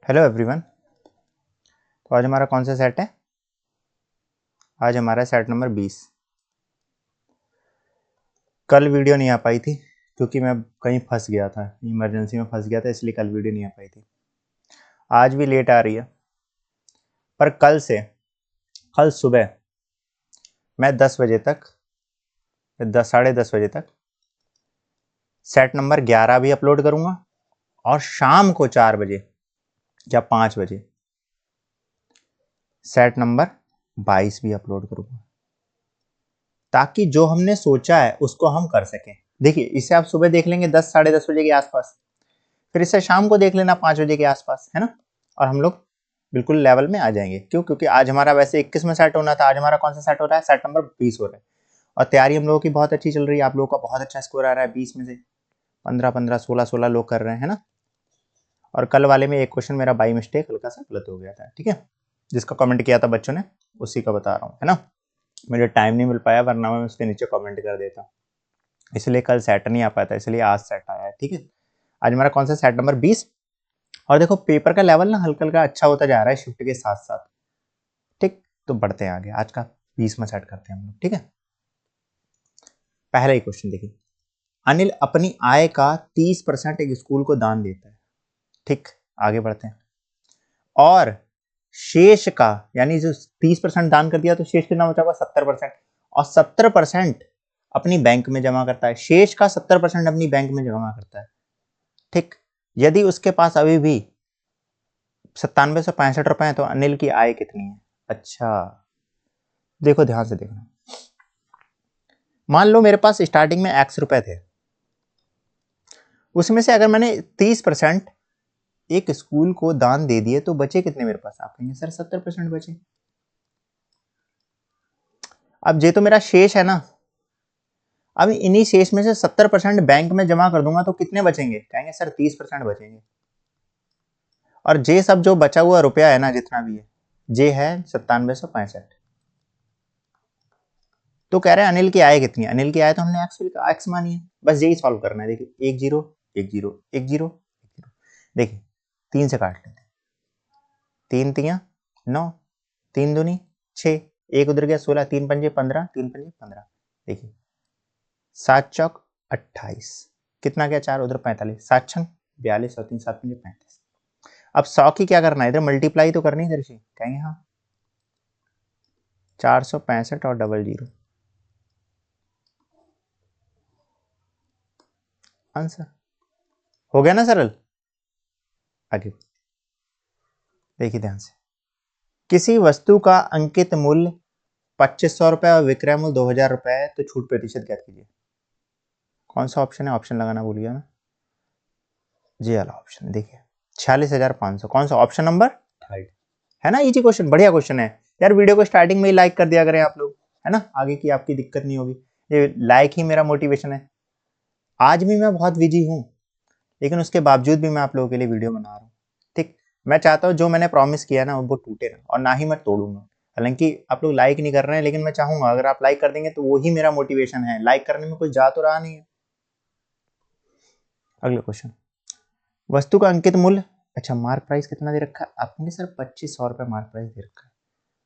Hello everyone. तो आज हमारा कौन सा सेट है? आज हमारा सेट नंबर 20। कल वीडियो नहीं आ पाई थी क्योंकि मैं कहीं फंस गया था, इमरजेंसी में फंस गया था, इसलिए कल वीडियो नहीं आ पाई थी। आज भी लेट आ रही है, पर कल सुबह मैं 10 बजे तक, 10 साढ़े 10 बजे तक सेट नंबर 11 भी अपलोड करूंगा और शाम को 4 बजे या 5 बजे सेट नंबर 22 भी अपलोड करूंगा, ताकि जो हमने सोचा है उसको हम कर सकें। देखिए, इसे आप सुबह देख लेंगे 10 साढ़े 10 बजे के आसपास, फिर इसे शाम को देख लेना 5 बजे के आसपास, है ना। और हम लोग बिल्कुल लेवल में आ जाएंगे। क्यों? क्योंकि आज हमारा वैसे 21 में सेट होना था, आज हमारा कौन सा सेट हो रहा है? सेट नंबर 20 हो रहा है। और तैयारी हम लोगों की बहुत अच्छी चल रही है। आप लोगों का बहुत अच्छा स्कोर आ रहा है, 20 में से 15-15, 16-16 लोग कर रहे हैं, है ना। और कल वाले में एक क्वेश्चन मेरा बाई मिस्टेक हल्का सा गलत हो गया था, ठीक है। जिसका कमेंट किया था बच्चों ने, उसी का बता रहा हूँ, है ना। मुझे टाइम नहीं मिल पाया, वरना मैं उसके नीचे कमेंट कर देता, इसलिए कल सेट नहीं आ पाया था, इसलिए आज सेट आया है, ठीक है। आज हमारा कौन सा सेट नंबर 20। और देखो, पेपर का लेवल ना हल्का हल्का अच्छा होता जा रहा है शिफ्ट के साथ साथ, ठीक। तो बढ़ते हैं आगे, आज का 20 में सेट करते हैं हम लोग, ठीक है। पहला ही क्वेश्चन देखिए, अनिल अपनी आय का 30% एक स्कूल को दान देता है, ठीक। आगे बढ़ते हैं। और शेष का, यानी जो 30% दान कर दिया तो शेष कितना बचा हुआ? 70%। और 70% अपनी बैंक में जमा करता है। शेष का 70% अपनी बैंक में जमा करता है, ठीक। यदि उसके पास अभी भी 9765 है तो अनिल की आय कितनी है? अच्छा, देखो ध्यान से देखना। मान लो मेरे पास स्टार्टिंग में x रुपए थे, उसमें से अगर मैंने 30% एक स्कूल को दान दे दिए तो बचे कितने मेरे पास? आप कहेंगे सर 70% बचे। अब ये तो मेरा शेष है ना, अब इन्हीं शेष में से 70% बैंक में जमा कर दूंगा तो कितने बचेंगे? कहेंगे सर 30% बचेंगे। और जे सब जो बचा हुआ रुपया है ना, जितना भी है, जे है 9765। तो कह रहे हैं अनिल की आय कितनी है? अनिल की आय तो हमने एक्स मानी है, बस यही सॉल्व करना है। देखिए 10 10 10 10, देखिए 3 से काट लेते हैं। 3 तियां 9, 3 दूनी 6, एक उधर गया 16, 3 पंजे 15, 3 पंजे 15। देखिए 7 चौक 28, कितना गया? 4 उधर 45, 7 छंग 42 और 3 7 पंजे 35। अब 100 की क्या करना है? इधर मल्टीप्लाई तो करनी है इधर से, कहेंगे हाँ 465 और 00 आंसर हो गया ना सरल। आगे देखिए ध्यान से, किसी वस्तु का अंकित मूल्य 2500 रुपए और विक्रय मूल्य 2000 रुपए है, तो छूट प्रतिशत ज्ञात कीजिए। कौन सा ऑप्शन है? ऑप्शन लगाना भूल गया मैं। जी वाला ऑप्शन देखिए 46,500। कौन सा? ऑप्शन नंबर थर्ड, है ना। इजी क्वेश्चन, बढ़िया क्वेश्चन है यार। वीडियो को स्टार्टिंग में ही लाइक कर दिया करें आप लोग, है ना, आगे की आपकी दिक्कत नहीं होगी। ये लाइक ही मेरा मोटिवेशन है। आज भी मैं बहुत बिजी हूँ, लेकिन उसके बावजूद भी मैं आप लोगों के लिए वीडियो बना रहा हूँ, ठीक। मैं चाहता हूँ जो मैंने प्रॉमिस किया ना वो टूटे ना, और ना ही मैं तोड़ूंगा। हालांकि आप लोग लाइक नहीं कर रहे हैं, लेकिन मैं चाहूंगा अगर आप लाइक कर देंगे तो वही मेरा मोटिवेशन है। लाइक करने में कुछ जा तो रहा नहीं है। अगला क्वेश्चन, वस्तु का अंकित मूल्य, अच्छा मार्क प्राइस कितना दे रखा है? आप कहेंगे सर 2500 रुपए मार्क प्राइस दे रखा है।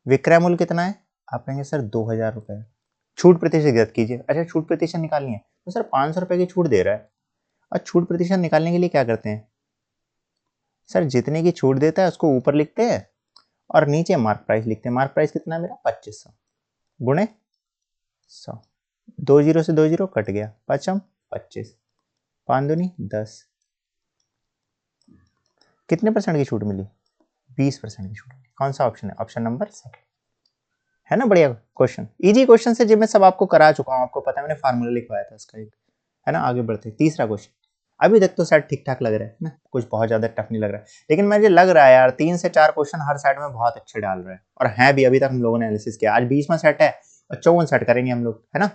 विक्रय मूल्य कितना है? आप कहेंगे सर 2000 रुपए। छूट प्रतिशत ज्ञात कीजिए। अच्छा, छूट प्रतिशत निकालनी है तो सर 500 रुपए की छूट दे रहा है। और छूट प्रतिशत निकालने के लिए क्या करते हैं सर? जितने की छूट देता है उसको ऊपर लिखते हैं और नीचे मार्क प्राइस लिखते हैं। मार्क प्राइस कितना है मेरा? 2500 गुणे 100, 20 से 20 कट गया, पचम 25, 5 दूनी 10। कितने परसेंट की छूट मिली? 20% की छूट मिली। कौन सा ऑप्शन है? ऑप्शन नंबर सेकंड, है ना। बढ़िया क्वेश्चन, इजी क्वेश्चन से जो मैं सब आपको करा चुका हूं, आपको पता है मैंने फार्मूला लिखवाया था इसका एक, है ना। आगे बढ़ते तीसरा क्वेश्चन। अभी तक तो शायद ठीक ठाक लग रहा है ना, कुछ बहुत ज्यादा टफ नहीं लग रहा है, लेकिन मुझे लग रहा है यार 3 से 4 क्वेश्चन हर साइड में बहुत अच्छे डाल रहे हैं, और हैं भी। अभी तक हम लोगों ने एनालिसिस किया, आज 20वां सेट है और 54 सेट करेंगे हम लोग, है ना।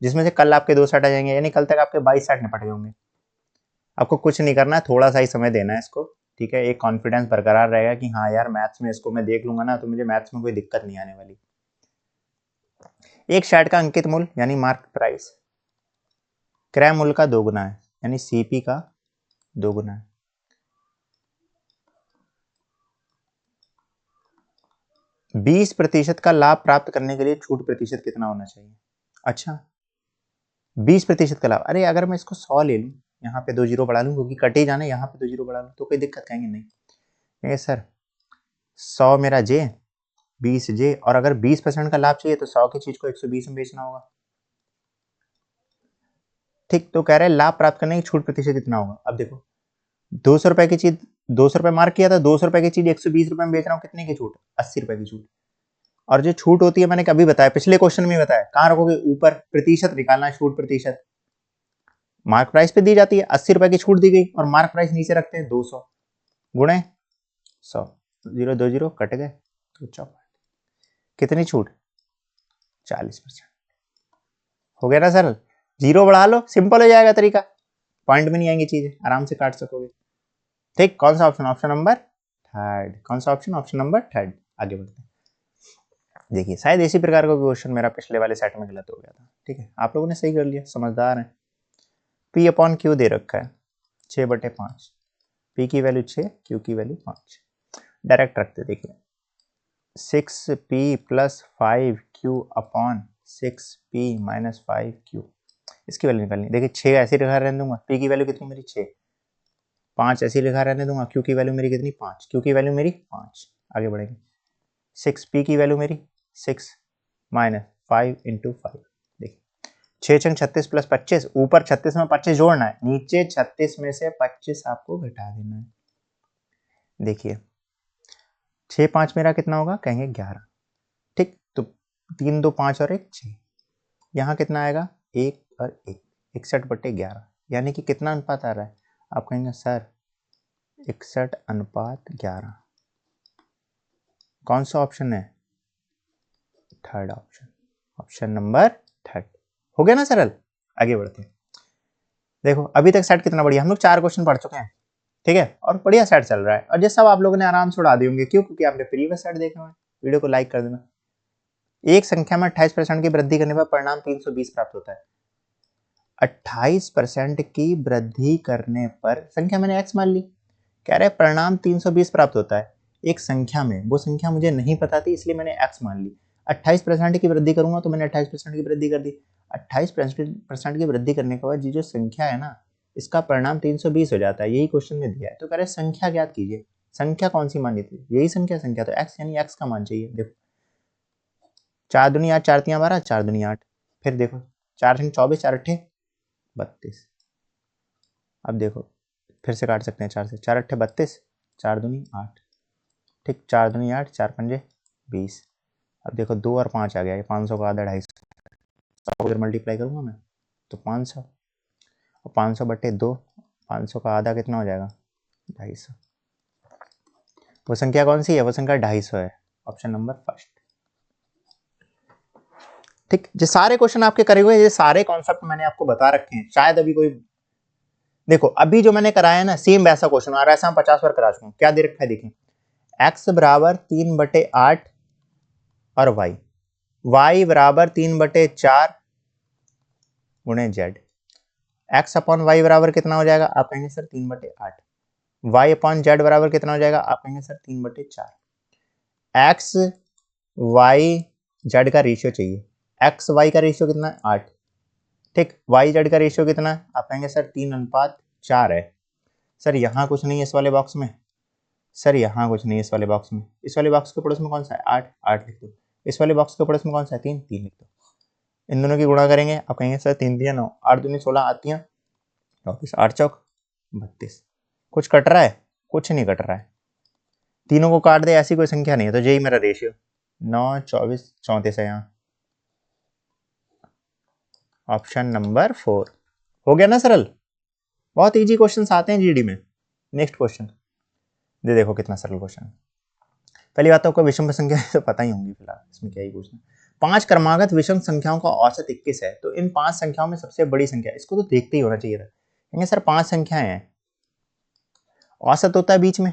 जिसमें से कल आपके 2 सेट आ जाएंगे, यानी कल तक आपके 22 सेट निपट गए होंगे। आपको कुछ नहीं करना है, थोड़ा सा ही समय देना है इसको, ठीक है। एक कॉन्फिडेंस बरकरार रहेगा कि हाँ यार मैथ्स में इसको मैं देख लूंगा ना, तो मुझे मैथ्स में कोई दिक्कत नहीं आने वाली। एक सेट का अंकित मूल्य यानी मार्क प्राइस क्रय मूल्य का 2 गुना है, यानी सीपी का 2 गुना है। 20% का लाभ प्राप्त करने के लिए छूट प्रतिशत कितना होना चाहिए? अच्छा, 20% का लाभ। अरे अगर मैं इसको 100 ले लूँ, यहाँ पे 2 जीरो बढ़ा लूँ क्योंकि कटे जाना, यहाँ पे 2 जीरो बढ़ा लूँ तो कोई दिक्कत कहेंगे नहीं। कहेंगे सर 100 मेरा जे, 20 जे, और अगर 20% का लाभ चाहिए तो 100 की चीज को 120 में बेचना होगा। ठीक, तो कह रहे हैं लाभ प्राप्त करने की छूट प्रतिशत कितना होगा। अब देखो 200 रुपए की चीज, 200 रुपए मार्क किया था, 200 रुपए की चीज 120 रुपए में बेच रहा हूँ, कितने की छूट? 80 रुपए की छूट। और जो छूट होती है मैंने कभी बताया, पिछले क्वेश्चन में बताया, कहाँ रखोगे? ऊपर प्रतिशत निकालना है, छूट प्रतिशत। मार्क प्राइस पे दी जाती है, 80 रुपए की छूट दी गई और मार्क प्राइस नीचे रखते हैं 200 गुणे 100, 0 2 जीरो कट गए तो चौपट। कितनी छूट? 40%। हो गया ना सरल? जीरो बढ़ा लो, सिंपल हो जाएगा तरीका, पॉइंट में नहीं आएंगी चीजें, आराम से काट सकोगे। ठीक, कौन सा ऑप्शन? Option number third. कौन सा ऑप्शन? Option number third. आगे बढ़ते हैं। देखिए शायद इसी प्रकार का क्वेश्चन मेरा पिछले वाले सेट में गलत हो गया था। ठीक है, आप लोगों ने सही कर लिया, समझदार हैं। P अपॉन क्यू दे रखा है 6/5, P की वैल्यू 6, Q की वैल्यू 5। डायरेक्ट रखते, देखिए 6P plus 5Q upon 6P minus 5Q, इसकी वैल्यू निकालनी। देखिए 6 ऐसे लिखा रहने दूंगा, P की वैल्यू कितनी मेरी 6, 5 ऐसे लिखा रहने दूंगा, Q की वैल्यू मेरी कितनी 5, Q की वैल्यू मेरी 5। आगे बढ़ेंगे, 6P की वैल्यू मेरी 6 माइनस 5 इंटू 5। देखिए 6 छंग 36 प्लस 25, ऊपर 36 में 25 जोड़ना है, नीचे 36 में से 25 आपको घटा देना है। देखिए 6 5 मेरा कितना होगा? कहेंगे 11। ठीक, तो 3 2 5 और 1 6, यहाँ कितना आएगा? 1 और 1, 61/11, यानी कि कितना अनुपात आ रहा है? आप कहेंगे सर 61/11। कौन सा ऑप्शन है? Third option, option number third. हो गया ना सरल? आगे बढ़ते हैं। देखो अभी तक सेट कितना बढ़िया, हम लोग 4 क्वेश्चन पढ़ चुके हैं। ठीक है, और बढ़िया सेट चल रहा है, और ये सब आप लोगों ने आराम से उड़ा दिए होंगे। क्यों? क्योंकि आपने प्रीवियस सेट देखे हुए। वीडियो को लाइक कर देना। एक संख्या में 28% की वृद्धि करने पर परिणाम 320 प्राप्त होता है। 28% की वृद्धि करने पर, संख्या मैंने x मान ली, कह रहे परिणाम 320 प्राप्त होता है। एक संख्या में, वो संख्या मुझे नहीं पता थी इसलिए मैंने x मान ली। 28% की वृद्धि करूंगा तो मैंने 28% की वृद्धि कर दी। 28% की वृद्धि करने के बाद ये जो संख्या है ना, इसका परिणाम 320 हो जाता है। यही क्वेश्चन में दिया है। तो कह रहे संख्या ज्ञात कीजिए। संख्या कौन सी मानी थी? यही संख्या तो x, यानी x का मान चाहिए। देखो 4 दूनी 8, 4 तियां 12, 4 दूनी 8। फिर देखो 4 छंग 24, 4 अट्ठे 32। अब देखो फिर से काट सकते हैं 4 से, 4 अट्ठे 32, 4 दूनी 8। ठीक, 4 दूनी 8, 4 पंजे 20। अब देखो 2 और 5 आ गया, ये 500 का आधा 250, अगर मल्टीप्लाई करूंगा मैं तो 500, और 500/2, 500 का आधा कितना हो जाएगा? 250। वो संख्या कौन सी है? वो संख्या 250 है। Option number first. ठीक, ये सारे क्वेश्चन आपके करे हुए, ये सारे कॉन्सेप्ट मैंने आपको बता रखे हैं। शायद अभी कोई, देखो अभी जो मैंने कराया है ना, सेम वैसा क्वेश्चन आ रहा है, ऐसा हम 50 बार करा चुके हैं। क्या दे रखा है देखिए, x बराबर 3/8 और y बराबर 3/4 गुणे z। x अपॉन वाई बराबर कितना हो जाएगा? आप कहेंगे सर 3/8। y अपॉन जेड बराबर कितना हो जाएगा? आप कहेंगे सर 3/4। x y जेड का रेशियो चाहिए। x y का रेशियो कितना है? 8। ठीक, y जेड का रेशियो कितना है? आप कहेंगे सर 3:4 है। सर यहाँ कुछ नहीं है इस वाले बॉक्स में, सर यहाँ कुछ नहीं है इस वाले बॉक्स में, इस वाले बॉक्स के पड़ोस में कौन सा है? 8, 8 लिख दो। इस वाले बॉक्स के पड़ोस में कौन सा है? 3, 3 लिख दो। इन दोनों की गुणा करेंगे, आप कहेंगे सर 3 3 9, 8 दूनी 16 आती हैं 24, 8 चौक 32। कुछ कट रहा है? कुछ नहीं कट रहा है। तीनों को काट दे ऐसी कोई संख्या नहीं है, तो यही मेरा रेशियो 9 24 34 है यहाँ। Option number 4। हो गया ना सरल? बहुत इजी क्वेश्चंस आते हैं जीडी में। नेक्स्ट क्वेश्चन दे, देखो कितना सरल क्वेश्चन है। पहली बात तो आपको विषम संख्या तो पता ही होंगी, फिलहाल इसमें क्या ही पूछना। 5 क्रमागत विषम संख्याओं का औसत 21 है, तो इन 5 संख्याओं में सबसे बड़ी संख्या, इसको तो देखते ही होना चाहिए था। कहेंगे सर 5 संख्याएं हैं, औसत होता है बीच में,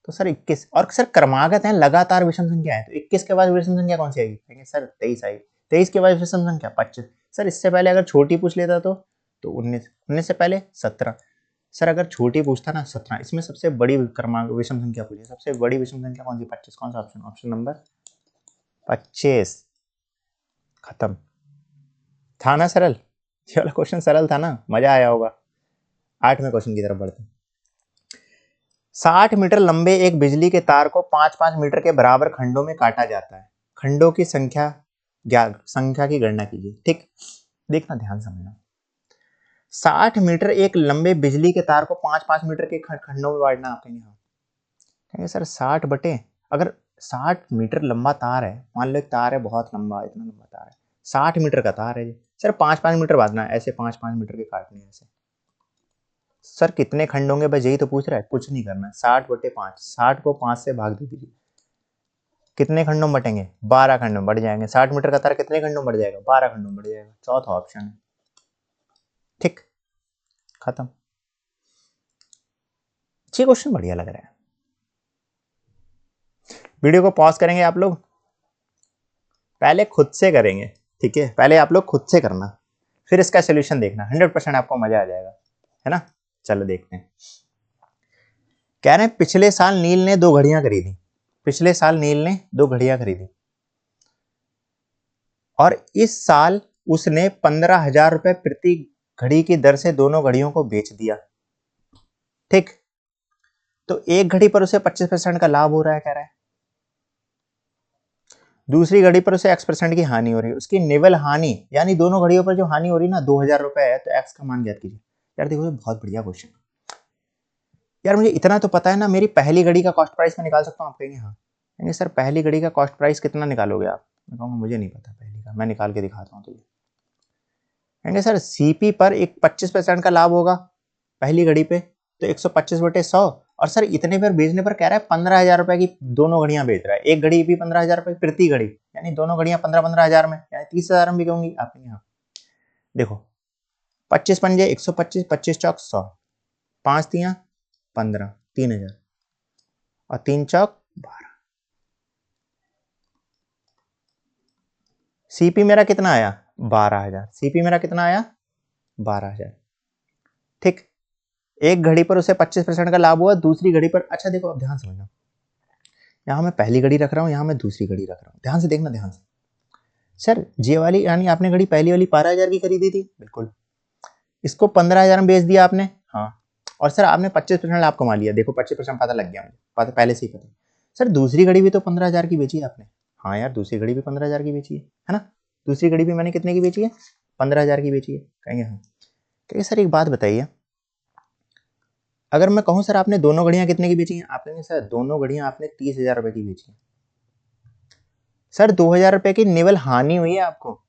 तो सर 21, और सर क्रमागत है, लगातार विषम संख्या है, तो 21 के बाद विषम संख्या कौन सी आएगी? कहेंगे सर 23 आएगी। 23 के बाद विषम संख्या 25। सर इससे पहले अगर छोटी पूछ लेता तो 19, 19 से पहले 17। सर अगर छोटी पूछता ना 17, इसमें सबसे बड़ी क्रमांक विषम संख्या पूछी, सबसे बड़ी विषम संख्या कौन सी? 25। कौन सा ऑप्शन? ऑप्शन नंबर 25, खत्म। था ना सरल? ये वाला क्वेश्चन सरल था ना, मजा आया होगा। 8वें क्वेश्चन की तरफ बढ़ते हैं। 60 मीटर लंबे एक बिजली के तार को 5-5 मीटर के बराबर खंडों में काटा जाता है। खंडों की संख्या की गणना कीजिए। ठीक, देखना ध्यान समझना। 60 मीटर एक लंबे बिजली के तार को 5-5 मीटर के खंडों में बांटना। आप कहेंगे हाँ, कहेंगे सर 60 बटे, अगर 60 मीटर लंबा तार है, मान लो एक तार है बहुत लंबा, इतना लंबा तार है, 60 मीटर का तार है जी, सर 5-5 मीटर बांटना है, ऐसे 5-5 मीटर के काटने हैं ऐसे। सर कितने खंड होंगे, बस यही तो पूछ रहा है, कुछ नहीं करना है। 60 बटे 5, 60 को 5 से भाग दे दीजिए, कितने खंडों में बटेंगे, 12 खंडों में बढ़ जाएंगे। 60 मीटर का तार कितने खंडों में बढ़ जाएगा, 12 खंडों में बढ़ जाएगा। चौथा ऑप्शन है। ठीक, खत्म। ये क्वेश्चन बढ़िया लग रहा है। वीडियो को पॉज करेंगे आप लोग, पहले खुद से करेंगे, ठीक है, पहले आप लोग खुद से करना, फिर इसका सोल्यूशन देखना, 100% आपको मजा आ जाएगा, है ना। चलो देखते हैं। कह रहे हैं पिछले साल नील ने 2 घड़ियां खरीदी। पिछले साल नील ने 2 घड़ियां खरीदी और इस साल उसने 15,000 रुपए प्रति घड़ी की दर से दोनों घड़ियों को बेच दिया। ठीक, तो एक घड़ी पर उसे 25% का लाभ हो रहा है, कह रहा है। दूसरी घड़ी पर उसे x% की हानि हो रही है। उसकी निवल हानि, यानी दोनों घड़ियों पर जो हानि हो रही है ना, 2,000 रुपए है, तो x का मान ज्ञात कीजिए। यार देखो, ये बहुत बढ़िया क्वेश्चन। यार मुझे इतना तो पता है ना, मेरी पहली घड़ी का कॉस्ट प्राइस मैं निकाल सकता हूँ। आप कहेंगे हाँ, कहेंगे सर पहली घड़ी का कॉस्ट प्राइस कितना निकालोगे आप। मैं कहूँगा मुझे नहीं पता पहली का, मैं निकाल के दिखाता हूँ तुझे। कहेंगे सर सीपी पर एक 25% का लाभ होगा पहली घड़ी पे, तो 125 बटे 100, और सर इतने पर बेचने पर कह रहा है 15,000 रुपए की दोनों घड़ियां बेच रहा है। एक घड़ी भी 15,000 रुपए प्रति घड़ी, यानी दोनों घड़ियां 15,000 में, यानी 30,000 में बिकेंगी। आप यहाँ देखो, 25 पंजे 125, 25 चौक 100, 5 तियां 15, 3,000 और 3 चौक 12। सीपी मेरा कितना आया, 12,000। सीपी मेरा कितना आया, 12,000। ठीक, एक घड़ी पर उसे 25% का लाभ हुआ, दूसरी घड़ी पर, अच्छा देखो अब ध्यान समझना, यहां मैं पहली घड़ी रख रहा हूं, यहां मैं दूसरी घड़ी रख रहा हूं, ध्यान से देखना, ध्यान से। सर ये वाली, यानी आपने घड़ी पहली वाली 12,000 की खरीदी थी, बिल्कुल, इसको 15,000 में बेच दिया आपने, हाँ, और सर आपने 25% लाभ कमा लिया। देखो 25% पता लग गया मुझे, पता पहले से ही पता। सर दूसरी घड़ी भी तो 15,000 की बेची है आपने। हाँ यार, दूसरी घड़ी भी 15,000 की बेची है ना। दूसरी घड़ी भी मैंने कितने की बेची है, 15,000 की बेची है। कहेंगे हाँ, कहेंगे सर एक बात बताइए, अगर मैं कहूं सर आपने दोनों घड़ियां कितने की बेची हैं, आप कहेंगे सर दोनों घड़ियां आपने 30,000 रुपए की बेची है। सर 2,000 रुपए की निवल हानि हुई है आपको,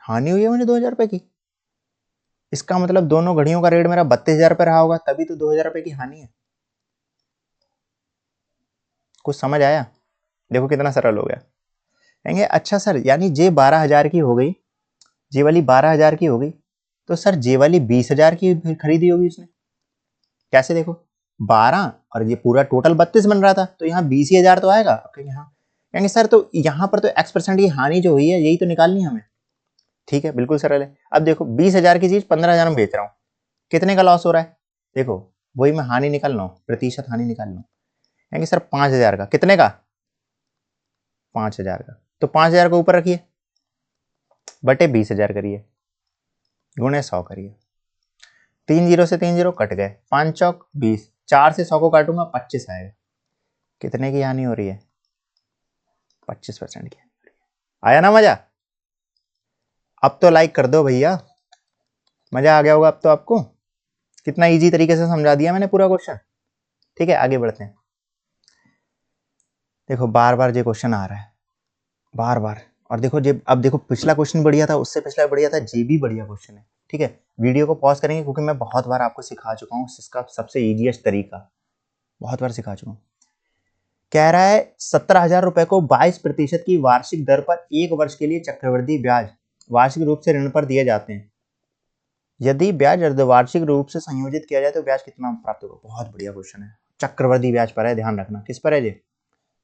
हानि हुई है मुझे 2,000 रुपए की। इसका मतलब दोनों घड़ियों का रेट मेरा 32,000 रुपए रहा होगा, तभी तो 2,000 रुपए की हानि है। कुछ समझ आया? देखो कितना सरल हो गया। कहेंगे अच्छा सर, यानी जे 12,000 की हो गई, जे वाली 12,000 की हो गई, तो सर जे वाली 20,000 की खरीदी होगी उसने। कैसे, देखो 12 और ये पूरा टोटल 32 बन रहा था, तो यहाँ 20,000 तो आएगा। कहेंगे हाँ, कहेंगे सर तो यहाँ पर तो x% की हानि जो हुई है, यही तो निकालनी है हमें। ठीक है, बिल्कुल सरल है। अब देखो 20,000 की चीज 15,000 में बेच रहा हूँ, कितने का लॉस हो रहा है, देखो वही मैं हानि निकाल रहा हूँ, प्रतिशत हानि निकाल रहा हूँ। कहेंगे सर 5,000 का, कितने का, 5,000 का, तो 5,000 को ऊपर रखिए, बटे 20,000 करिए, गुणे 100 करिए, 3 जीरो से 3 जीरो कट गए, 5 चौक 20, 4 से 100 को काटूंगा 25 आएगा। कितने की हानि हो रही है, 25% की। आया ना मजा? अब तो लाइक कर दो भैया, मजा आ गया होगा अब तो आपको। कितना इजी तरीके से समझा दिया मैंने पूरा क्वेश्चन। ठीक है, आगे बढ़ते हैं। देखो बार बार ये क्वेश्चन आ रहा है, बार बार, और देखो जे, अब देखो पिछला क्वेश्चन बढ़िया था, उससे पिछला बढ़िया था, ये भी बढ़िया क्वेश्चन है। ठीक है, वीडियो को पॉज करेंगे क्योंकि मैं बहुत बार आपको सिखा चुका हूँ इसका सबसे इजीएस्ट तरीका, बहुत बार सिखा चुका हूँ। कह रहा है 17,000 रुपए को 22% की वार्षिक दर पर 1 वर्ष के लिए चक्रवृद्धि ब्याज वार्षिक रूप से ऋण पर दिए जाते हैं। यदि ब्याज अर्धवार्षिक रूप से संयोजित किया जाए तो ब्याज कितना प्राप्त होगा। बहुत बढ़िया क्वेश्चन है, चक्रवृद्धि ब्याज पर है, ध्यान रखना। किस पर है ये,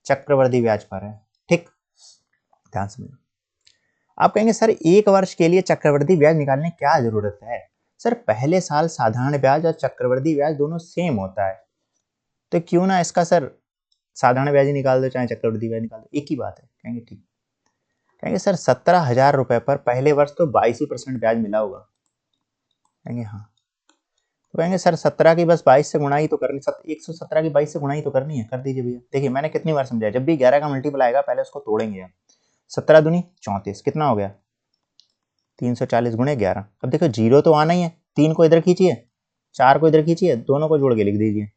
चक्रवृद्धि ब्याज पर है। ठीक, ध्यान समझो। आप कहेंगे सर 1 वर्ष के लिए चक्रवृद्धि ब्याज निकालने क्या जरूरत है। सर पहले साल साधारण ब्याज और चक्रवृद्धि ब्याज दोनों सेम होता है, तो क्यों ना इसका सर साधारण ब्याज ही निकाल दो चाहे चक्रवृद्धि ब्याज निकाल दो, एक ही बात है। कहेंगे ठीक, कहेंगे सर 17,000 रुपए पर पहले वर्ष तो 22% ब्याज मिला होगा। कहेंगे हाँ। तो कहेंगे सर 17 की बस 22 से गुणा ही तो करनी, 117 की 22 से गुणा ही तो करनी है, कर दीजिए भैया। देखिए मैंने कितनी बार समझाया, जब भी 11 का मल्टीपल आएगा पहले उसको तोड़ेंगे हम। 17 दूनी 34, कितना हो गया 340 गुणे 11। अब देखो जीरो तो आना ही है, 3 को इधर खींचिए, 4 को इधर खींचिए, दोनों को जोड़ के लिख दीजिए।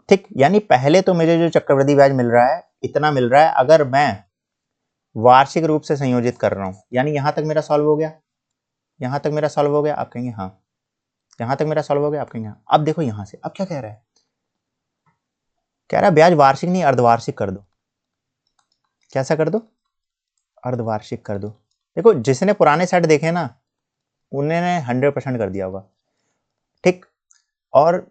ठीक, यानी पहले तो मुझे जो चक्रवृद्धि ब्याज मिल रहा है इतना मिल रहा है, अगर मैं वार्षिक रूप से संयोजित कर रहा हूं, यानी यहां तक मेरा सॉल्व हो गया, यहां तक मेरा सॉल्व हो गया, आप कहेंगे हाँ। यहां तक मेरा सॉल्व हो गया, आप कहेंगे हाँ। अब देखो यहां से अब क्या कह रहा है, कह रहा है ब्याज वार्षिक नहीं अर्धवार्षिक कर दो। कैसा कर दो, अर्धवार्षिक कर दो। देखो जिसने पुराने सेट देखे ना उन्होंने 100% कर दिया होगा। ठीक, और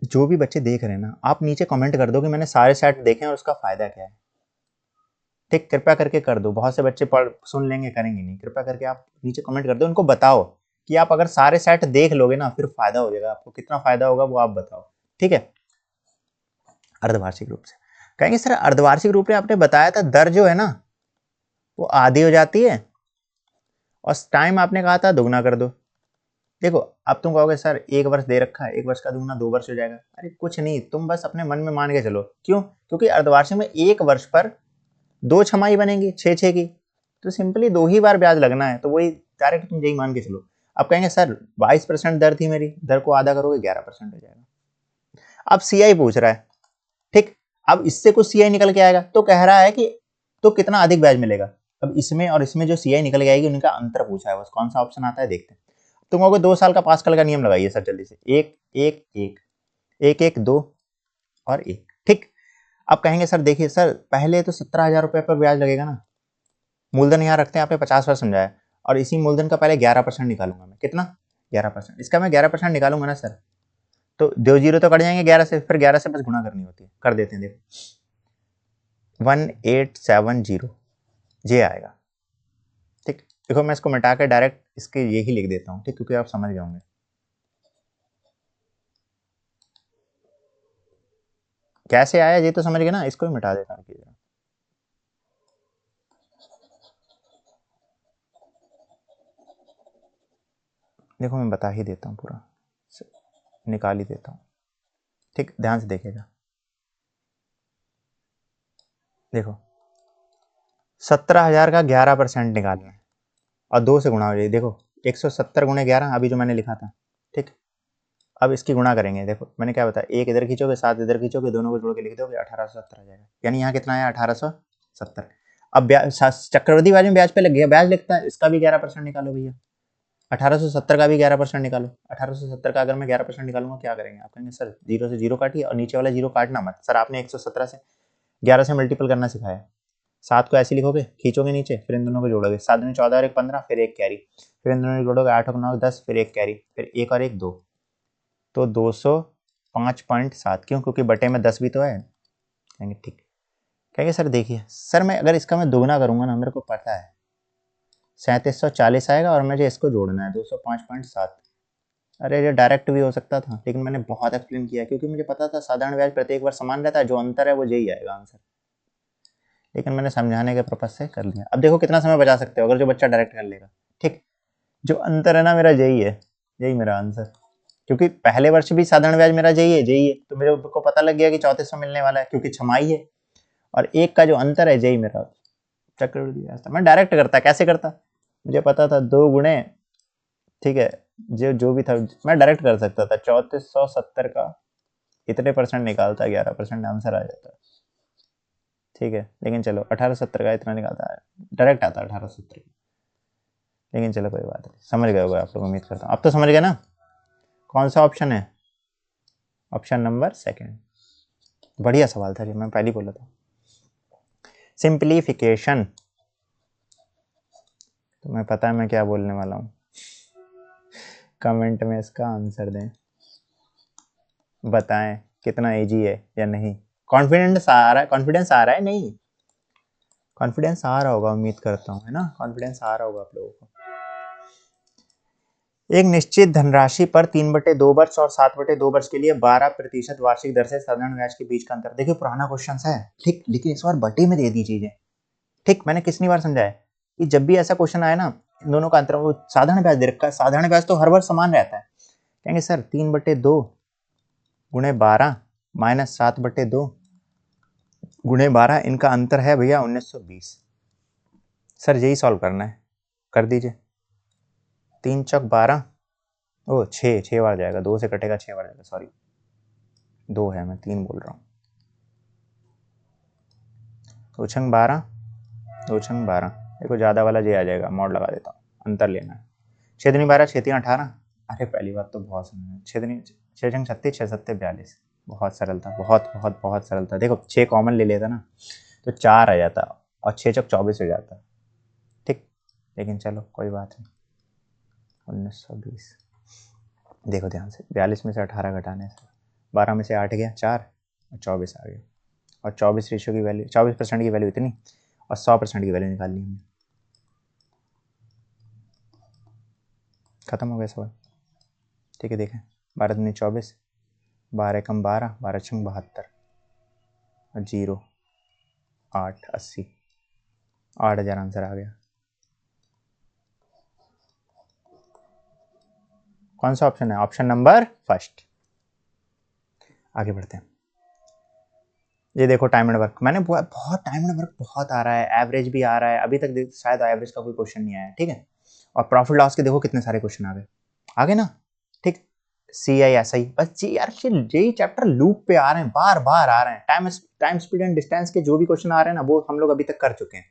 जो भी बच्चे देख रहे हैं ना, आप नीचे कमेंट कर दो कि मैंने सारे सेट देखे और उसका फायदा क्या है। ठीक, कृपया करके कर दो, बहुत से बच्चे पढ़ सुन लेंगे करेंगे नहीं। कृपया करके आप नीचे कमेंट कर दो, उनको बताओ कि आप अगर सारे सेट देख लोगे ना फिर फायदा हो जाएगा आपको। कितना फायदा होगा वो आप बताओ। ठीक है, अर्धवार्षिक रूप से। कहेंगे सर अर्धवार्षिक रूप में आपने बताया था दर जो है ना वो आधी हो जाती है और टाइम आपने कहा था दुगना कर दो। देखो अब तुम कहोगे सर 1 वर्ष दे रखा है, 1 वर्ष का दुगना 2 वर्ष हो जाएगा। अरे कुछ नहीं, तुम बस अपने मन में मान के चलो। क्यों? क्योंकि अर्धवार्षिक में 1 वर्ष पर 2 छमाही बनेंगी 6 की, तो सिंपली 2 ही बार ब्याज लगना है, तो वही डायरेक्ट तुम यही मान के चलो। अब कहेंगे सर 22% दर थी मेरी, दर को आधा करोगे 11% हो जाएगा। अब सीआई पूछ रहा है, ठीक, अब इससे कुछ सीआई निकल के आएगा, तो कह रहा है कि तो कितना अधिक ब्याज मिलेगा। अब इसमें और इसमें जो सीआई निकल के आएगी उनका अंतर पूछा है, बस कौन सा ऑप्शन आता है देखते हैं। तुम कहोगे 2 साल का पास्कल का नियम लगाइए सर जल्दी से, 1 1 1 1 1 2 और 1। ठीक, अब कहेंगे सर देखिए सर पहले तो 17,000 रुपए पर ब्याज लगेगा ना, मूलधन यहाँ रखते हैं, आपने 50 बार समझाया, और इसी मूलधन का पहले 11% निकालूंगा मैं। कितना? 11%। इसका मैं 11% निकालूंगा ना सर, तो 2 जीरो तो कट जाएंगे 11 से, फिर 11 से बस गुणा करनी होती है, कर देते हैं। देखो 1870 ये आएगा। ठीक, देखो मैं इसको मिटा के डायरेक्ट इसके यही लिख देता हूँ, ठीक, क्योंकि आप समझ गए होंगे। कैसे आया ये तो समझ गए ना, इसको भी मिटा देता हूँ। देखो मैं बता ही देता हूँ, पूरा निकाल ही देता हूँ। ठीक, ध्यान से देखिएगा। देखो 17,000 का 11% निकालना है और 2 से गुणा हो जाएगी। देखो 170 गुणे 11 अभी जो मैंने लिखा था। ठीक, अब इसकी गुणा करेंगे। देखो मैंने क्या बताया, 1 इधर खींचोगे 7 इधर खींचोगे, दोनों को जोड़ के लिख दोगे 1870 आ जाएगा। यानी यहाँ कितना आया 1870। अब चक्रवृद्धि ब्याज में ब्याज पे लग गया, ब्याज लिखता है, इसका भी 11% निकालो भैया। 1870 का भी 11% निकालो। 1870 का अगर मैं 11% निकालूंगा क्या करेंगे? आप कहेंगे सर 0 से 0 काटिए और नीचे वाला 0 काटना मत। सर आपने 117 से 11 से मल्टीपल करना सिखाया। 7 को ऐसे लिखोगे, खींचोगे नीचे, फिर इन दोनों को जोड़ोगे। 7 में 14 और 1 15, फिर 1 कैरी, फिर इन दोनों को जोड़ोगे 8 और 9 10, फिर 1 कैरी, फिर 1 और 1 2, तो 205.7। क्यों? क्योंकि बटे में 10 भी तो है। कहेंगे ठीक। कहेंगे सर देखिए सर मैं अगर इसका मैं दोगुना करूंगा ना, मेरे को पता है 3740 आएगा और मुझे इसको जोड़ना है 205.7। अरे ये डायरेक्ट भी हो सकता था, लेकिन मैंने बहुत एक्सप्लेन किया क्योंकि मुझे पता था साधारण ब्याज प्रत्येक बार समान रहता है, जो अंतर है वो यही आएगा आंसर। लेकिन मैंने समझाने के पर्पज से कर लिया। अब देखो कितना समय बचा सकते हो अगर जो बच्चा डायरेक्ट कर लेगा। ठीक, जो अंतर है ना मेरा यही है, यही मेरा आंसर। क्योंकि पहले वर्ष भी साधारण ब्याज मेरा यही है, तो मेरे को पता लग गया कि 3400 मिलने वाला है क्योंकि छमाही है, और एक का जो अंतर है यही मेरा चक्रवृद्धि ब्याज था। मैं डायरेक्ट करता, कैसे करता मुझे पता था, 2 गुणे, ठीक है, जो भी था मैं डायरेक्ट कर सकता था। 3470 का इतने % निकालता, 11% आंसर आ जाता। ठीक है, लेकिन चलो 1870 का इतना निकालता है, डायरेक्ट आता 1870। लेकिन चलो कोई बात नहीं, समझ गए होगा आप लोग, उम्मीद करता हूँ। अब तो समझ गए ना कौन सा ऑप्शन है? Option number 2। बढ़िया सवाल था जी, मैं पहले बोला था। सिंप्लीफिकेशन, तुम्हें पता है मैं क्या बोलने वाला हूँ, कमेंट में इसका आंसर दें, बताएं कितना इजी है या नहीं। कॉन्फिडेंस आ रहा है, कॉन्फिडेंस आ रहा है, नहीं कॉन्फिडेंस आ रहा होगा, उम्मीद करता हूँ, है ना, कॉन्फिडेंस आ रहा होगा आप लोगों को। एक निश्चित धनराशि पर 3/2 वर्ष और 7/2 वर्ष के लिए 12% वार्षिक दर से साधारण ब्याज के बीच का अंतर। देखिए पुराना क्वेश्चन है, ठीक, लेकिन इस बार बटे में दे दी चीजें। ठीक, मैंने कितनी बार समझाया कि जब भी ऐसा क्वेश्चन आए ना, इन दोनों का अंतर, वो साधारण ब्याज दे रखा है, साधारण ब्याज तो हर वर्ष समान रहता है। कहेंगे सर 3/2 गुणे 12 माइनस 7/2 गुणे 12, इनका अंतर है भैया 1920। सर यही सॉल्व करना है, कर दीजिए। 3 चौक 12, ओ 6 बार जाएगा, 2 से कटेगा 6 बार जाएगा, सॉरी 2 है, मैं 3 बोल रहा हूँ। 2 छंग 12, 2 छंग 12, देखो ज़्यादा वाला ये आ जाएगा, मॉड लगा देता हूँ, अंतर लेना है। 6 दूनी 12, 6 तीन 18। अरे पहली बात तो बहुत समझ, 6 दूनी 6 छंग 36, 6 सत्ते 42। बहुत सरल था, बहुत बहुत बहुत सरल था। देखो 6 कॉमन ले लेता ना तो 4 आ जाता और 6 चौक 24 हो जाता। ठीक, लेकिन चलो कोई बात नहीं। 1920, देखो ध्यान से, 42 में से 18 घटाने से 12 में से 8 गया 4 और 24 आ गया। और 24 रेशियो की वैल्यू, 24% की वैल्यू इतनी, और 100% की वैल्यू निकालनी है। खत्म हो गया सवाल। ठीक है, देखें 12 दूनी 24, 12 कम 12, 12 छंग 72 और 0 8 80, 8000 आंसर आ गया। कौन सा ऑप्शन है? Option number first. आगे बढ़ते हैं। ये देखो टाइम एंड वर्क, मैंने बहुत टाइम एंड वर्क बहुत आ रहा है, एवरेज भी आ रहा है, अभी तक शायद एवरेज का कोई क्वेश्चन नहीं आया, ठीक है। और प्रॉफिट लॉस के देखो कितने सारे क्वेश्चन आ गए ना, ठीक। CI SI, बस जी यार, यही चैप्टर लूप पे आ रहे हैं, बार बार आ रहे हैं। टाइम स्पीड एंड डिस्टेंस के जो भी क्वेश्चन आ रहे हैं ना, वो हम लोग अभी तक कर चुके हैं।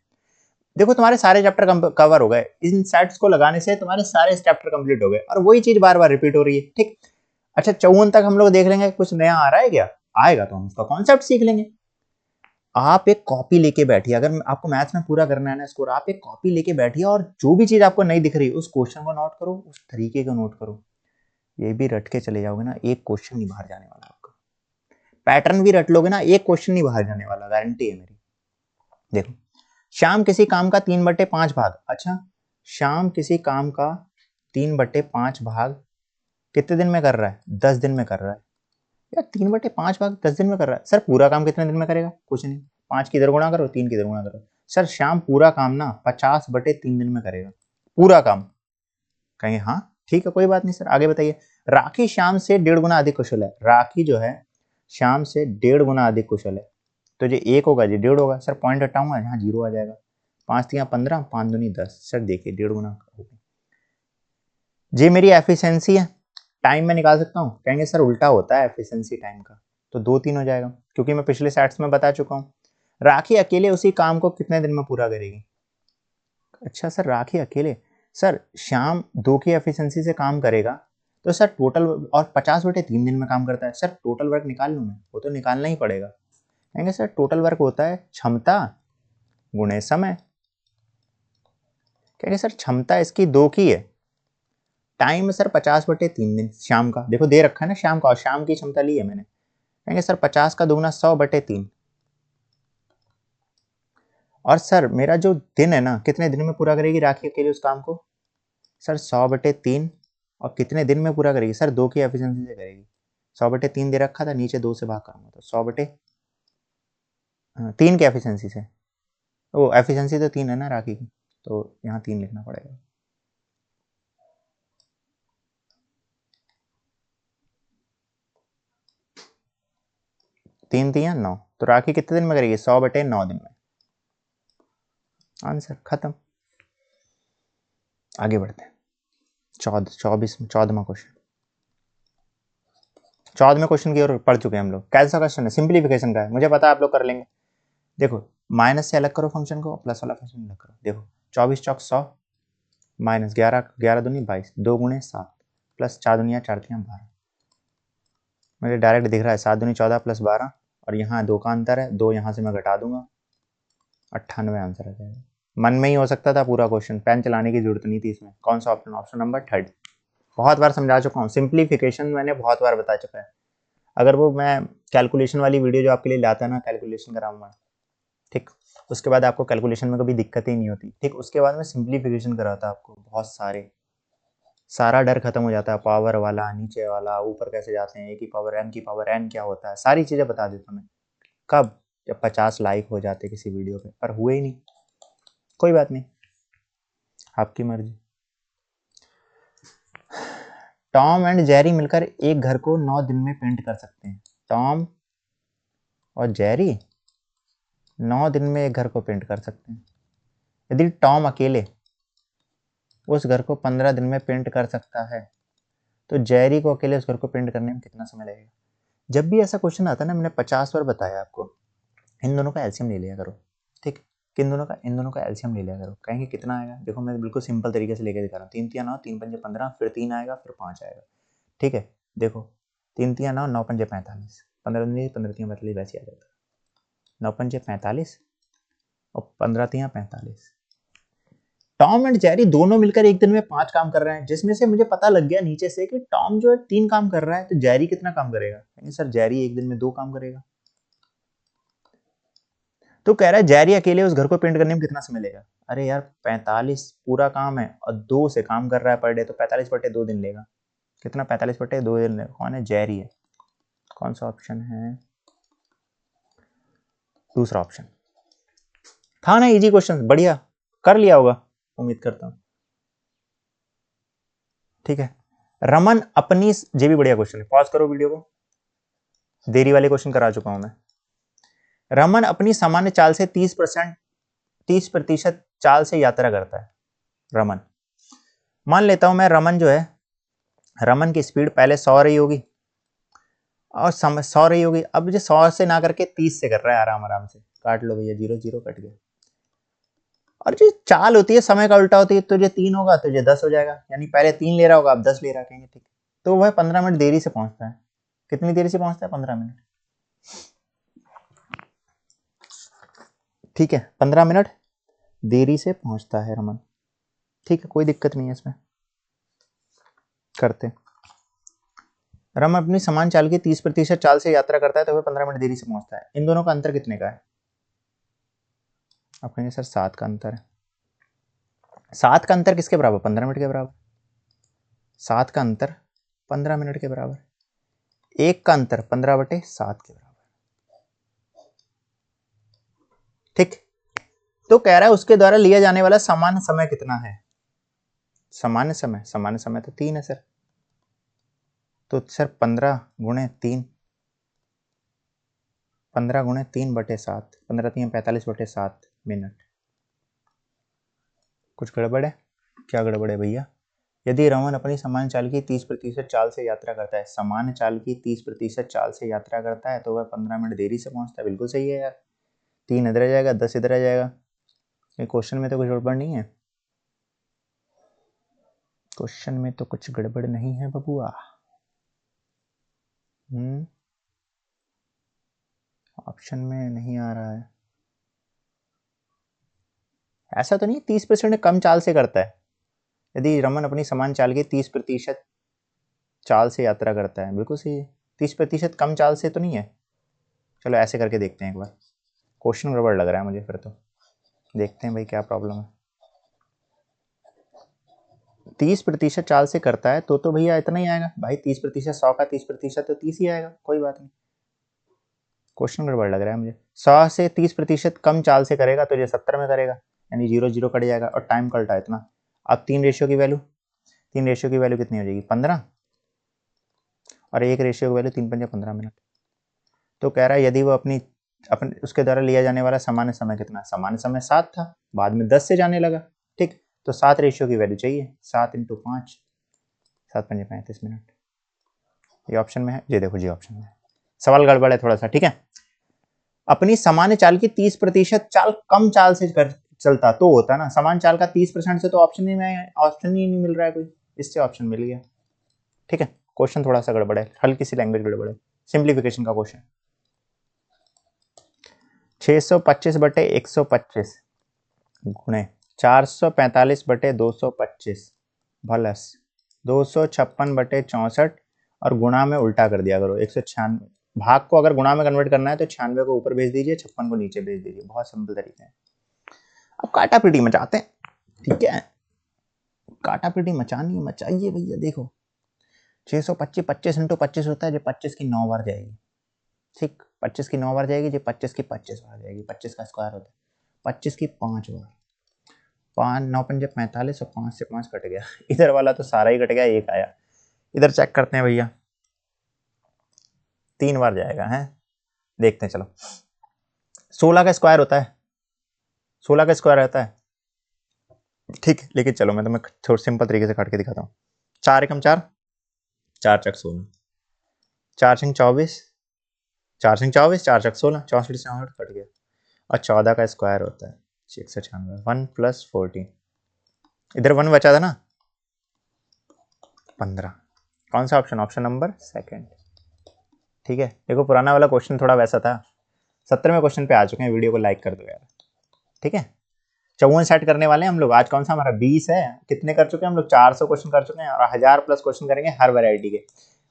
देखो तुम्हारे सारे चैप्टर कवर हो गए, इन सेट्स को लगाने से तुम्हारे सारे चैप्टर कंप्लीट हो गए, और वही चीज बार बार रिपीट हो रही है, ठीक। अच्छा 54 तक हम लोग देख लेंगे, कुछ नया आ रहा है क्या? आएगा तो हम उसका कॉन्सेप्ट सीख लेंगे। आप एक कॉपी लेके बैठिए, अगर आपको मैथ्स में पूरा करना है ना स्कोर, आप एक कॉपी लेके बैठिए और जो भी चीज आपको नहीं दिख रही उस क्वेश्चन को नोट करो, उस तरीके को नोट करो। ये भी रट के चले जाओगे ना, एक क्वेश्चन नहीं बाहर जाने वाला आपका। पैटर्न भी रट लोगे ना, एक क्वेश्चन नहीं बाहर जाने वाला, गारंटी है मेरी। देखो, शाम किसी काम का 3/5 भाग, अच्छा शाम किसी काम का 3/5 भाग कितने दिन में कर रहा है? 10 दिन में कर रहा है। यार 3/5 भाग 10 दिन में कर रहा है, सर पूरा काम कितने दिन में करेगा? कुछ नहीं, 5 की इधर गुणा करो, 3 की इधर गुणा करो। सर श्याम पूरा काम ना 50/3 दिन में करेगा, पूरा काम। कहेंगे हाँ ठीक है, कोई बात नहीं सर, आगे बताइए। राखी श्याम से 1.5 गुना अधिक कुशल है, राखी जो है श्याम से 1.5 गुना अधिक कुशल है, तो ये 1 होगा, ये 1.5 होगा। सर पॉइंट हटाऊंगा, यहाँ 0 आ जाएगा। 5 3 15, 5 दूनी 10। सर देखिए 1.5 गुना होगा। ये मेरी एफिशिएंसी है, टाइम में निकाल सकता हूँ। कहेंगे सर उल्टा होता है एफिशिएंसी टाइम का, तो 2 3 हो जाएगा, क्योंकि मैं पिछले सेट्स में बता चुका हूँ। राखी अकेले उसी काम को कितने दिन में पूरा करेगी? अच्छा सर राखी अकेले, सर शाम 2 की एफिशिएंसी से काम करेगा, तो सर टोटल, और 50/3 दिन में काम करता है, सर टोटल वर्क निकाल लूँ मैं? वो तो निकालना ही पड़ेगा। कहेंगे सर टोटल वर्क होता है क्षमता गुणे समय। कहेंगे सर क्षमता इसकी 2 की है, टाइम सर 50/3 दिन शाम का, देखो दे रखा है ना शाम का, और शाम की क्षमता ली है मैंने। कहेंगे सर 50 का दुगना 100/3, और सर मेरा जो दिन है ना, कितने दिन में पूरा करेगी राखी अकेले उस काम को? सर 100/3, और कितने दिन में पूरा करेगी? सर 2 की एफिशिएंसी से करेगी। 100/3 दे रखा था, नीचे 2 से भाग करूंगा तो 100/3 की एफिशिएंसी से, वो एफिशिएंसी तो 3 है ना राखी की, तो यहाँ 3 लिखना पड़ेगा। तीन 9, तो राखी कितने दिन में करेगी? 100/9 दिन में। आंसर खत्म। आगे बढ़ते हैं। 14वां क्वेश्चन, 14वें क्वेश्चन की ओर पढ़ चुके हैं हम लोग। कैसा क्वेश्चन है? सिंप्लीफिकेशन का है, मुझे पता है आप लोग कर लेंगे। देखो माइनस से अलग करो फंक्शन को, प्लस वाला फंक्शन अलग करो। देखो 24 चौक 100 माइनस 11, 11 दूनी 22, 2 गुणे 7 प्लस 4 दुनिया 4 3 12। मुझे डायरेक्ट दिख रहा है 7 दूनी 14 प्लस 12, और यहाँ 2 का अंतर है, 2 यहाँ से मैं घटा दूंगा, 98 आंसर आ जाएगा। मन में ही हो सकता था पूरा क्वेश्चन, पेन चलाने की जरूरत नहीं थी इसमें। कौन सा ऑप्शन? Option number third. बहुत बार समझा चुका हूँ, सिंप्लीफिकेशन मैंने बहुत बार बता चुका है। अगर वो मैं कैलकुलेशन वाली वीडियो जो आपके लिए लाता ना, कैलकुलेशन कराऊंगा, ठीक, उसके बाद आपको कैलकुलेशन में कभी दिक्कत ही नहीं होती, ठीक। उसके बाद मैं सिंप्लीफिकेशन कराता आपको बहुत सारे, सारा डर खत्म हो जाता है, पावर वाला, नीचे वाला, ऊपर कैसे जाते हैं, ए की पावर एम की पावर एन क्या होता है, सारी चीजें बता देता हूँ मैं। कब? जब 50 लाइक हो जाते किसी वीडियो पे, पर हुए ही नहीं। कोई बात नहीं, आपकी मर्जी। टॉम एंड जेरी मिलकर एक घर को 9 दिन में पेंट कर सकते हैं। टॉम और जेरी 9 दिन में एक घर को पेंट कर सकते हैं। यदि टॉम अकेले उस घर को 15 दिन में पेंट कर सकता है, तो जेरी को अकेले उस घर को पेंट करने में कितना समय लगेगा? जब भी ऐसा क्वेश्चन आता है ना, मैंने 50 बार बताया आपको, इन दोनों का एलसीएम ले लिया करो। ठीक, इन दोनों का एलसीएम ले लिया करो। कहेंगे कितना आएगा? देखो मैं बिल्कुल सिंपल तरीके से लेके दिखा रहा हूँ। 3 तिया 9, 3 पंजे 15, फिर 3 आएगा, फिर 5 आएगा। ठीक है, देखो 3 तिया 9, 9 पंजे 45, 15 दिन 15 तिया 45, वैसे आ जाता है। 9 पंजे 45 और 15 तिया 45। टॉम एंड जेरी दोनों मिलकर एक दिन में 5 काम कर रहे हैं, जिसमें से मुझे पता लग गया नीचे से कि टॉम जो है 3 काम कर रहा है, तो जेरी कितना काम करेगा? सर जेरी एक दिन में 2 काम करेगा। तो कह रहा है जेरी अकेले उस घर को पेंट करने में कितना समय लेगा? अरे यार 45 पूरा काम है और 2 से काम कर रहा है पर डे, तो 45 बटे 2 दिन लेगा। कितना? 45 बटे 2 दिन लेगा। कौन है? जेरी है। कौन सा ऑप्शन है? दूसरा ऑप्शन था ना। इजी क्वेश्चन, बढ़िया कर लिया होगा उम्मीद करता हूं। ठीक है, रमन अपनी, ये भी बढ़िया क्वेश्चन है, पॉज करो वीडियो को, देरी वाले क्वेश्चन करा चुका हूं मैं। रमन अपनी सामान्य चाल से 30% चाल से यात्रा करता है। रमन, मान लेता हूं मैं, रमन जो है, रमन की स्पीड पहले 100 रही होगी और 100 रही होगी। अब जो 100 से ना करके 30 से कर रहा है, आराम आराम से। काट लो भैया, 0 0 कट गया। और जो चाल होती है समय का उल्टा होती है, तो ये 3 होगा तो ये 10 हो जाएगा, यानी पहले 3 ले रहा होगा, अब 10 ले रहा कहेंगे। ठीक, तो वह 15 मिनट देरी से पहुंचता है। कितनी देरी से पहुंचता है? 15 मिनट। ठीक है, 15 मिनट देरी से पहुंचता है रमन। ठीक है, कोई दिक्कत नहीं है इसमें, करते। रमन अपनी समान चाल की 30% चाल से यात्रा करता है, तो वह 15 मिनट देरी से पहुंचता है। इन दोनों का अंतर कितने का है? आप कहेंगे सर 7 का अंतर है। 7 का अंतर किसके बराबर? 15 मिनट के बराबर। 7 का अंतर 15 मिनट के बराबर। 1 का अंतर 15 बटे 7 के बराबर। ठीक, तो कह रहा है उसके द्वारा लिया जाने वाला सामान्य समय कितना है? सामान्य समय तो 3 है सर। तो सर 15 गुणे 3, 15 गुणे 3 बटे 7, 15 3 45 बटे 7 मिनट। कुछ गड़बड़ है? क्या गड़बड़ है भैया? यदि रमन अपनी समान चाल की 30% चाल से यात्रा करता है, समान चाल की 30% चाल से यात्रा करता है, तो वह 15 मिनट देरी से पहुंचता है। बिल्कुल सही है यार। 3 इधर आ जाएगा, 10 इधर आ जाएगा। ये क्वेश्चन में तो कुछ गड़बड़ नहीं है, क्वेश्चन में तो कुछ गड़बड़ नहीं है बबुआ। ऑप्शन में नहीं आ रहा है। ऐसा तो नहीं 30% कम चाल से करता है। यदि रमन अपनी समान चाल की 30% चाल से यात्रा करता है, बिल्कुल सही है। 30% कम चाल से तो नहीं है। चलो ऐसे करके देखते हैं एक बार, क्वेश्चन गड़बड़ लग रहा है मुझे फिर तो। देखते हैं भाई क्या प्रॉब्लम है। 30% चाल से करता है तो भैया इतना ही आएगा भाई। 30%, 100 का 30% तो 30 ही आएगा। कोई बात नहीं, क्वेश्चन गड़बड़ लग रहा है मुझे। 100 से 30% कम चाल से करेगा तो ये 70 में करेगा, यानी 0 0 कट जाएगा और टाइम का उल्टा इतना। अब 3 रेशियो की वैल्यू, 3 रेशियो की वैल्यू कितनी हो जाएगी? 15, और 1 रेशियो की वैल्यू 3 पंजे 15 मिनट। तो कह रहा है यदि वो अपने उसके द्वारा लिया जाने वाला सामान्य समय कितना? सामान्य समय 7 था, बाद में 10 से जाने लगा। ठीक, तो 7 रेशियो की वैल्यू चाहिए। 7 इंटू 5, 7 पंजे 35 मिनट। ये ऑप्शन में है, ये देखो जी ऑप्शन में। सवाल गड़बड़ है थोड़ा सा, ठीक है। अपनी सामान्य चाल की 30% चाल कम चाल से कर चलता तो होता ना। समान चाल का 30% से तो ऑप्शन ही नहीं मिल रहा है कोई, इससे ऑप्शन मिल गया। ठीक है, क्वेश्चन थोड़ा सा गड़बड़ है, हल्की सी लैंग्वेज गड़बड़ है, सिंप्लीफिकेशन का क्वेश्चन। 625 बटे 125 गुणे 445 बटे 225 प्लस 256 बटे 64 और गुणा में उल्टा कर दिया करो। 196 भाग को अगर गुणा में कन्वर्ट करना है तो 96 को ऊपर भेज दीजिए, 56 को नीचे भेज दीजिए। बहुत सिंपल तरीका है। अब काटा पीटी में जाते हैं, ठीक है। काटा पीटी मचानी मचाइए भैया। देखो 625 25 इंटू 25 होता है, जो 25 की 9 बार जाएगी। ठीक, 25 की 9 बार जाएगी, जो 25 की 25 बार जाएगी। 25 का स्क्वायर होता है 25 की 5 बार। 5 9 पंजे 45 और 5 से 5 कट गया। इधर वाला तो सारा ही कट गया, एक आया। इधर चेक करते हैं भैया, 3 बार जाएगा है, देखते हैं। चलो 16 का स्क्वायर होता है, 16 का स्क्वायर रहता है। ठीक है, लेकिन चलो मैं थोड़ा सिंपल तरीके से काट के दिखाता हूँ। 4 एकम 4, 4 चक 16, 4 सिंग 24, 4 सिंग 24, 4 चक 16, 64 से 64 कट गया। और 14 का स्क्वायर होता है 696, 1 + 14, इधर 1 बचा था ना, 15। कौन सा ऑप्शन? Option number second. ठीक है, देखो पुराना वाला क्वेश्चन थोड़ा वैसा था। 17वें क्वेश्चन पे आ चुके हैं, वीडियो को लाइक कर दो यार। ठीक है, 54 सेट करने वाले हैं हम लोग। आज कौन सा हमारा 20 है। कितने कर चुके हैं हम लोग? 400 क्वेश्चन कर चुके हैं, और 1000+ क्वेश्चन करेंगे हर वैरायटी के।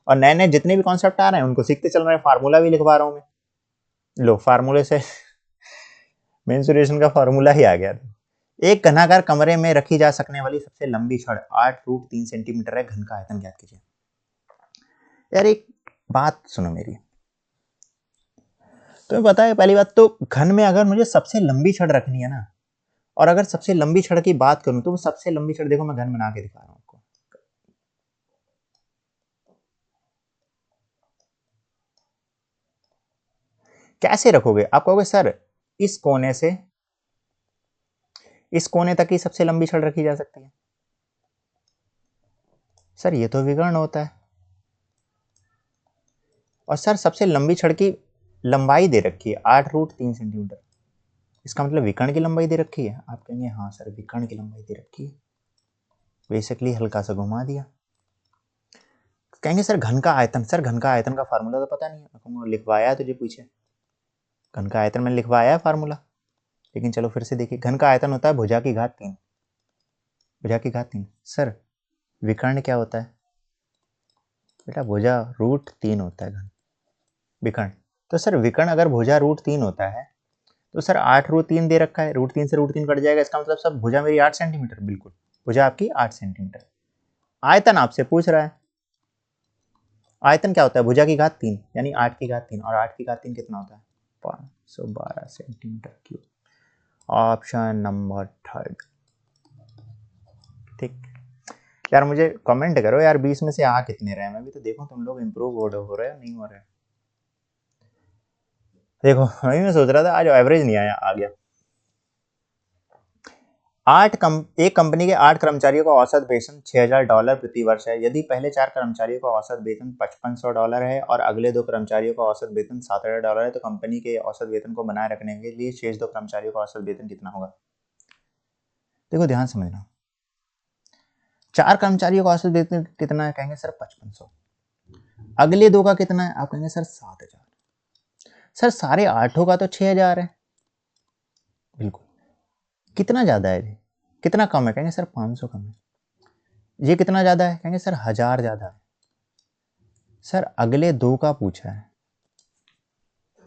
और नए नए जितने भी कॉन्सेप्ट आ रहे हैं उनको सीखते चल रहे हैं। फार्मूला भी लिखवा रहा हूँ मैं। लो फार्मूले से मेंसुरेशन का फार्मूला ही आ गया। एक घनाकार कमरे में रखी जा सकने वाली सबसे लंबी छड़ 8√3 सेंटीमीटर है। घन का आयतन ज्ञात कीजिए। यार एक बात सुनो मेरी, तुम्हें पता है पहली बात तो घन में अगर मुझे सबसे लंबी छड़ रखनी है ना, और अगर सबसे लंबी छड़ की बात करूं तो वो सबसे लंबी छड़, देखो मैं घन बना के दिखा रहा हूं आपको। कैसे रखोगे? आप कहोगे सर इस कोने से इस कोने तक ही सबसे लंबी छड़ रखी जा सकती है। सर ये तो विकर्ण होता है। और सर सबसे लंबी छड़ की लंबाई दे रखी है 8√3 सेंटीमीटर, इसका मतलब विकर्ण की लंबाई दे रखी है। आप कहेंगे हाँ सर विकर्ण की लंबाई दे रखी है। बेसिकली हल्का सा घुमा दिया। कहेंगे सर घन का आयतन, सर घन का आयतन का फार्मूला तो पता नहीं है। लिखवाया है तुझे पूछे, घन का आयतन मैंने लिखवाया है फार्मूला। लेकिन चलो फिर से देखिए, घन का आयतन होता है भुजा की घात 3। भुजा की घात 3। सर विकर्ण क्या होता है? बेटा भुजा √3 होता है घन, विकर्ण। तो सर विकर्ण अगर भुजा √3 होता है तो सर 8√3 दे रखा है, √3 से √3 कट जाएगा। इसका मतलब सब भुजा मेरी 8 सेंटीमीटर, बिल्कुल भुजा आपकी 8 सेंटीमीटर। आयतन आपसे पूछ रहा है, आयतन क्या होता है? भुजा की घात 3 यानी 8 की घात 3, और 8 की घात 3 कितना होता है? 512 centimetre cube. Option number third. ठीक यार, मुझे कमेंट करो यार 20 में से आ कितने रहे, मैं भी तो देखो तुम लोग इम्प्रूव हो रहे हो नहीं हो रहे। देखो अभी मैं सोच रहा था आज एवरेज नहीं आया, आ गया। एक कंपनी के 8 कर्मचारियों का औसत वेतन $6000 प्रति वर्ष है। यदि पहले 4 कर्मचारियों का औसत वेतन $5500 है और अगले 2 कर्मचारियों का औसत वेतन $7000 है, तो कंपनी के औसत वेतन को बनाए रखने के लिए शेष 2 कर्मचारियों का औसत वेतन कितना होगा? देखो ध्यान समझना, 4 कर्मचारियों का औसत वेतन कितना है? कहेंगे सर 5500। अगले 2 का कितना है? आप कहेंगे सर 7000। सर सारे 8 का तो 6000 है, बिल्कुल। कितना ज्यादा है जी? कितना कम है? कहेंगे सर 500 कम है। ये कितना ज्यादा है? कहेंगे सर 1000 ज्यादा है। सर अगले 2 का पूछा है,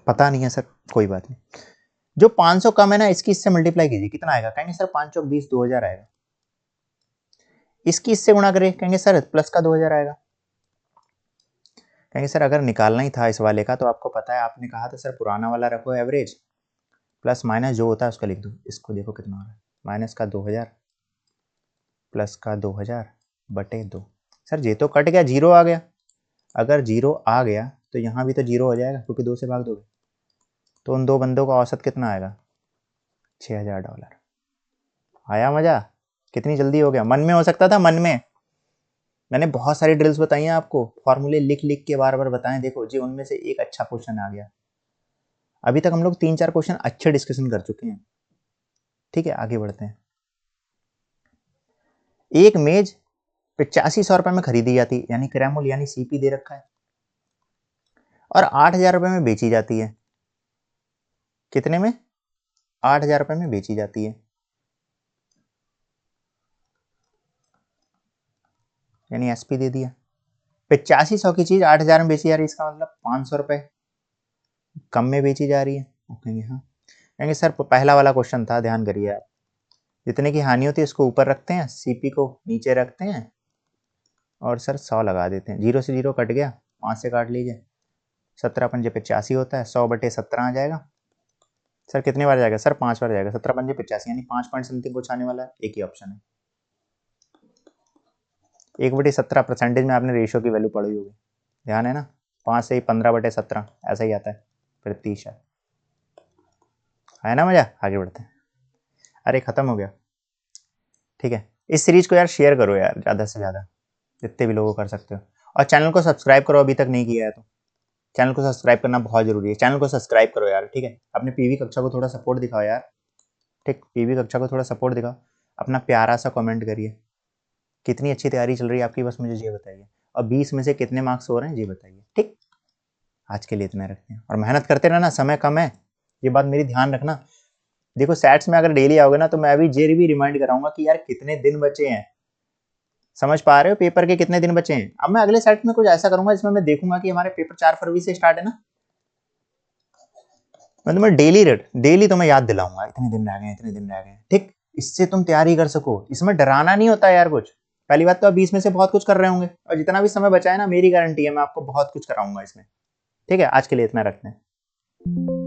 पता नहीं है सर, कोई बात नहीं। जो 500 कम है ना, इसकी इससे मल्टीप्लाई कीजिए, कितना आएगा? कहेंगे सर 5 चौक 20, 2000 आएगा। इसकी इससे गुणा करें, कहेंगे सर प्लस का 2000 आएगा। कहेंगे सर अगर निकालना ही था इस वाले का, तो आपको पता है आपने कहा था सर पुराना वाला रखो एवरेज, प्लस माइनस जो होता है उसका लिख दो। इसको देखो कितना हो रहा है, माइनस का 2000 प्लस का 2000 बटे 2। सर ये तो कट गया, जीरो आ गया। अगर जीरो आ गया तो यहाँ भी तो जीरो हो जाएगा, क्योंकि 2 से भाग दोगे। तो उन 2 बंदों का औसत कितना आएगा? $6000। आया मजा? कितनी जल्दी हो गया, मन में हो सकता था, मन में। मैंने बहुत सारी ड्रिल्स बताई हैं आपको, फॉर्मूले लिख लिख के बार बार बताएं। देखो जी उनमें से एक अच्छा क्वेश्चन आ गया। अभी तक हम लोग 3-4 क्वेश्चन अच्छे डिस्कशन कर चुके हैं। ठीक है, आगे बढ़ते हैं। एक मेज 8500 रुपए में खरीदी जाती है, यानी क्रय मूल्य यानी सीपी दे रखा है, और 8000 रुपए में बेची जाती है। कितने में? 8000 रुपए में बेची जाती है, यानी एसपी दे दिया। 8500 की चीज 8000 में बेची जा रही है, इसका मतलब 500 रुपए कम में बेची जा रही है। कहेंगे हाँ। कहेंगे सर पहला वाला क्वेश्चन था, ध्यान करिए आप, जितने की हानि होती है इसको ऊपर रखते हैं, सीपी को नीचे रखते हैं और सर 100 लगा देते हैं। 0 से 0 कट गया, 5 से काट लीजिए, 17 पंजे 85 होता है, 100/17 आ जाएगा। सर कितनी बार जाएगा? सर 5 बार जाएगा, 17 पंजे 85 यानी 5 पॉइंट समथिंग कुछ आने वाला है। एक ही ऑप्शन है। 1/17 परसेंटेज में आपने रेशियो की वैल्यू पढ़ी होगी, ध्यान है ना। 5 से ही 15/17 ऐसा ही आता है प्रतिशत, है ना मजा। आगे बढ़ते हैं। अरे खत्म हो गया, ठीक है। इस सीरीज को यार शेयर करो यार ज़्यादा से ज़्यादा, जितने भी लोगों कर सकते हो। और चैनल को सब्सक्राइब करो, अभी तक नहीं किया है तो चैनल को सब्सक्राइब करना बहुत जरूरी है। चैनल को सब्सक्राइब करो यार, ठीक है। अपने पीवी कक्षा को थोड़ा सपोर्ट दिखाओ यार, ठीक। पीवी कक्षा को थोड़ा सपोर्ट दिखाओ, अपना प्यारा सा कमेंट करिए। कितनी अच्छी तैयारी चल रही है आपकी, बस मुझे ये बताइए। और 20 में से कितने मार्क्स हो रहे हैं ये बताइए, ठीक। आज के लिए इतना रखते हैं और मेहनत करते रहना, समय कम है, ये बात मेरी ध्यान रखना। देखो सेट्स में अगर डेली आओगे ना तो मैं भी जे भी रिमाइंड कराऊंगा कि यार कितने दिन बचे हैं। समझ पा रहे हो पेपर के कितने दिन बचे हैं। अब मैं अगले सेट में कुछ ऐसा करूंगा जिसमें मैं देखूंगा कि हमारे पेपर 4 फरवरी से स्टार्ट है ना, मैं तुम्हें डेली तुम्हें याद दिलाऊंगा इतने दिन रह गए, इतने दिन रह गए, ठीक। इससे तुम तैयारी कर सको, इसमें डराना नहीं होता यार कुछ। पहली बात तो आप 20 में से बहुत कुछ कर रहे होंगे और जितना भी समय बचा है ना, मेरी गारंटी है मैं आपको बहुत कुछ कराऊंगा इसमें, ठीक है। आज के लिए इतना रखते हैं।